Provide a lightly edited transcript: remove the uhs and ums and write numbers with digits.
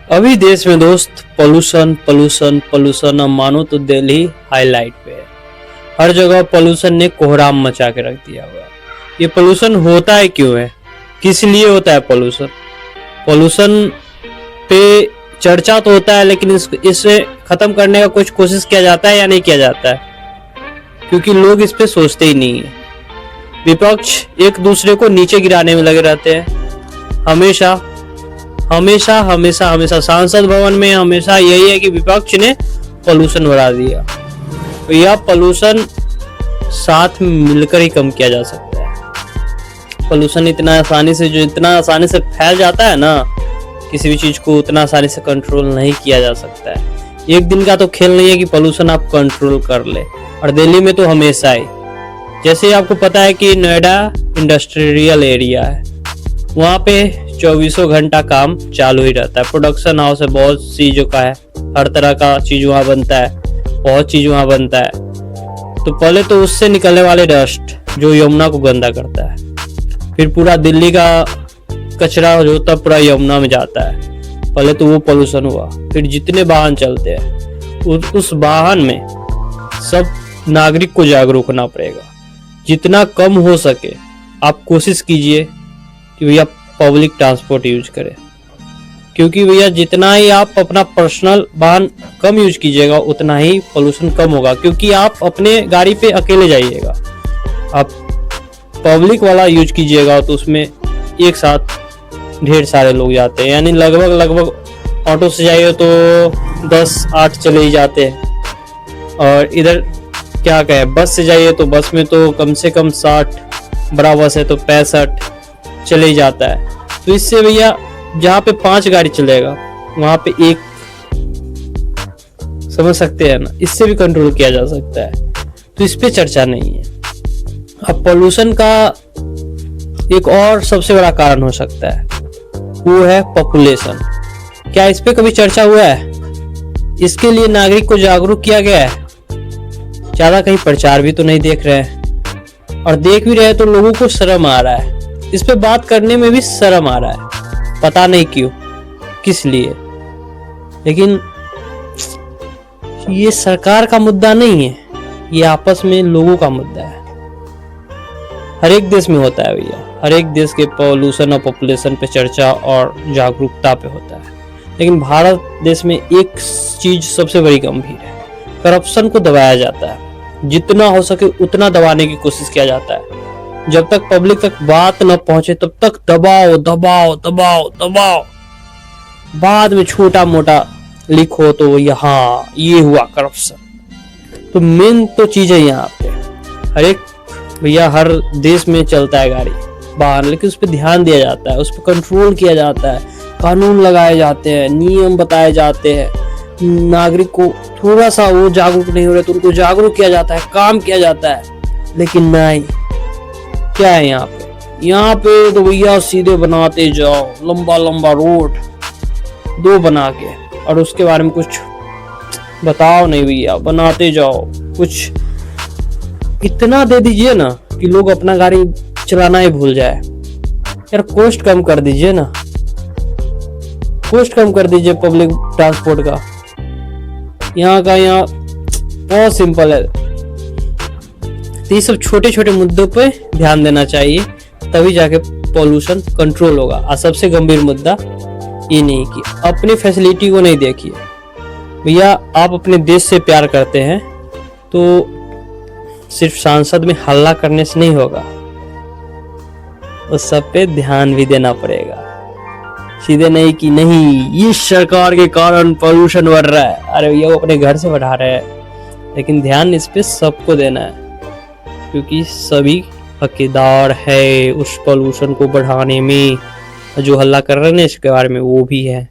अभी देश में दोस्त पोल्यूशन पोल्यूशन पोल्यूशन, अब मानो तो दिल्ली हाईलाइट पे है। हर जगह पोल्यूशन ने कोहराम मचा के रख दिया हुआ है। ये पोल्यूशन होता है क्यों है, किस लिए होता है पोल्यूशन? पोल्यूशन पे चर्चा तो होता है, लेकिन इसे खत्म करने का कुछ कोशिश किया जाता है या नहीं किया जाता है? क्योंकि लोग इस पे सोचते ही नहीं है। विपक्ष एक दूसरे को नीचे गिराने में लगे रहते हैं। हमेशा हमेशा हमेशा हमेशा सांसद भवन में हमेशा यही है कि विपक्ष ने पोल्यूशन बढ़ा दिया। तो यह पोल्यूशन साथ में मिलकर ही कम किया जा सकता है। पोल्यूशन इतना आसानी से फैल जाता है ना, किसी भी चीज को उतना आसानी से कंट्रोल नहीं किया जा सकता है। एक दिन का तो खेल नहीं है कि पोल्यूशन आप कंट्रोल कर ले। और दिल्ली में तो हमेशा ही, जैसे आपको पता है कि नोएडा इंडस्ट्रियल एरिया है, वहाँ पे 24 घंटा काम चालू ही रहता है। प्रोडक्शन हाउस है, बहुत चीजों का है, हर तरह का चीज वहाँ बनता है, बहुत चीज वहाँ बनता है। तो पहले तो उससे निकलने वाले डस्ट जो यमुना को गंदा करता है, फिर पूरा दिल्ली का कचरा जो होता है पूरा यमुना में जाता है। पहले तो वो पोल्यूशन हुआ, फिर जितने वाहन चलते हैं उस वाहन में सब नागरिक को जागरूक होना पड़ेगा। जितना कम हो सके आप कोशिश कीजिए कि भैया पब्लिक ट्रांसपोर्ट यूज करें, क्योंकि भैया जितना ही आप अपना पर्सनल वाहन कम यूज कीजिएगा उतना ही पोल्यूशन कम होगा। क्योंकि आप अपने गाड़ी पे अकेले जाइएगा, आप पब्लिक वाला यूज कीजिएगा तो उसमें एक साथ ढेर सारे लोग जाते हैं, यानी लगभग ऑटो से जाइए तो 10-8 चले ही जाते हैं। और इधर क्या कहें, बस से जाइए तो बस में तो कम से कम 60, बड़ा बस है तो 65 चले ही जाता है। तो इससे भैया जहाँ पे 5 गाड़ी चलेगा वहां पे एक, समझ सकते हैं ना, इससे भी कंट्रोल किया जा सकता है। तो इस पे चर्चा नहीं है। अब पोल्यूशन का एक और सबसे बड़ा कारण हो सकता है, वो है पॉपुलेशन। क्या इस पे कभी चर्चा हुआ है? इसके लिए नागरिक को जागरूक किया गया है? ज्यादा कहीं प्रचार भी तो नहीं देख रहे हैं, और देख भी रहे तो लोगों को शर्म आ रहा है। इस पे बात करने में भी शर्म आ रहा है, पता नहीं क्यों, किस लिए। लेकिन ये सरकार का मुद्दा नहीं है, ये आपस में लोगों का मुद्दा है। हर एक देश में होता है भैया, हर एक देश के पॉल्यूशन और पॉपुलेशन पे चर्चा और जागरूकता पे होता है। लेकिन भारत देश में एक चीज सबसे बड़ी गंभीर है, करप्शन को दबाया जाता है। जितना हो सके उतना दबाने की कोशिश किया जाता है। जब तक पब्लिक तक बात न पहुंचे तब तक दबाओ दबाओ दबाओ दबाओ। बाद में छोटा मोटा लिखो तो यहाँ ये हुआ करप्शन। तो मेन तो चीज है यहाँ पे, हर एक भैया हर देश में चलता है गाड़ी बाहर, लेकिन उस पर ध्यान दिया जाता है, उस पर कंट्रोल किया जाता है, कानून लगाए जाते हैं, नियम बताए जाते हैं। नागरिक को थोड़ा सा वो जागरूक नहीं हो रहे तो उनको जागरूक किया जाता है, काम किया जाता है। लेकिन नहीं, क्या है यहाँ पे तो भैया सीधे बनाते जाओ, लंबा लंबा रोड 2 बना के, और उसके बारे में कुछ बताओ नहीं भैया, बनाते जाओ। कुछ इतना दे दीजिए ना कि लोग अपना गाड़ी चलाना ही भूल जाए। यार कॉस्ट कम कर दीजिए ना, कॉस्ट कम कर दीजिए पब्लिक ट्रांसपोर्ट का। यहाँ बहुत सिंपल है। तो ये सब छोटे छोटे मुद्दों पे ध्यान देना चाहिए, तभी जाके पोल्यूशन कंट्रोल होगा। और सबसे गंभीर मुद्दा ये नहीं कि अपनी फैसिलिटी को नहीं देखिए भैया, आप अपने देश से प्यार करते हैं तो सिर्फ सांसद में हल्ला करने से नहीं होगा, उस सब पे ध्यान भी देना पड़ेगा। सीधे नहीं कि नहीं इस सरकार के कारण पोल्यूशन बढ़ रहा है, अरे भैया वो अपने घर से बढ़ा रहे हैं, लेकिन ध्यान इस पे सबको देना है, क्योंकि सभी हकदार है उस पोल्यूशन को बढ़ाने में। जो हल्ला कर रहे हैं इसके बारे में वो भी है।